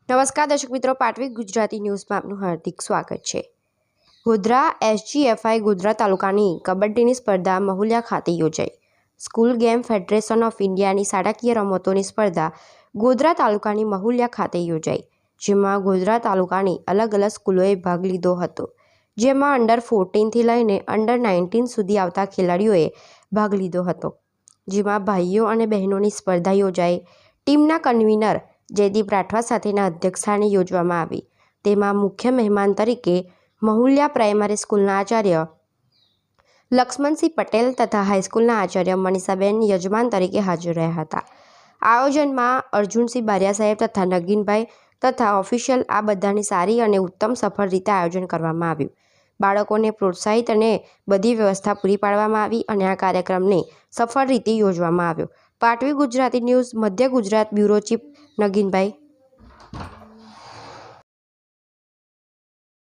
નમસ્કાર દર્શક મિત્રો, પાટવી ગુજરાતી ન્યૂઝમાં આપનું હાર્દિક સ્વાગત છે। ગોધરા એસજીએફઆઈ ગોધરા તાલુકાની કબડ્ડીની સ્પર્ધા મહુલિયા ખાતે યોજાઈ। સ્કૂલ ગેમ ફેડરેશન ઓફ ઇન્ડિયાની શાળાકીય રમતોની સ્પર્ધા ગોધરા તાલુકાની મહુલિયા ખાતે યોજાઈ, જેમાં ગોધરા તાલુકાની અલગ અલગ સ્કૂલોએ ભાગ લીધો હતો। જેમાં અંડર 14થી લઈને અંડર 19 સુધી આવતા ખેલાડીઓએ ભાગ લીધો હતો, જેમાં ભાઈઓ અને બહેનોની સ્પર્ધા યોજાઈ। ટીમના કન્વીનર જયદીપ રાઠવા સાથેના અધ્યક્ષસ્થાને યોજવામાં આવી। તેમાં મુખ્ય મહેમાન તરીકે મહુલિયા પ્રાઇમરી સ્કૂલના આચાર્ય લક્ષ્મણસિંહ પટેલ તથા હાઈસ્કૂલના આચાર્ય મનીષાબેન યજમાન તરીકે હાજર રહ્યા હતા। આયોજનમાં અર્જુનસિંહ બારિયા સાહેબ તથા નગીનભાઈ તથા ઓફિશિયલ આ બધાની સારી અને ઉત્તમ સફળ રીતે આયોજન કરવામાં આવ્યું। બાળકોને પ્રોત્સાહિત અને બધી વ્યવસ્થા પૂરી પાડવામાં આવી અને આ કાર્યક્રમને સફળ રીતે યોજવામાં આવ્યો। પાટવી ગુજરાતી ન્યૂઝ મધ્ય ગુજરાત બ્યુરો ચીફ નગીનભાઈ।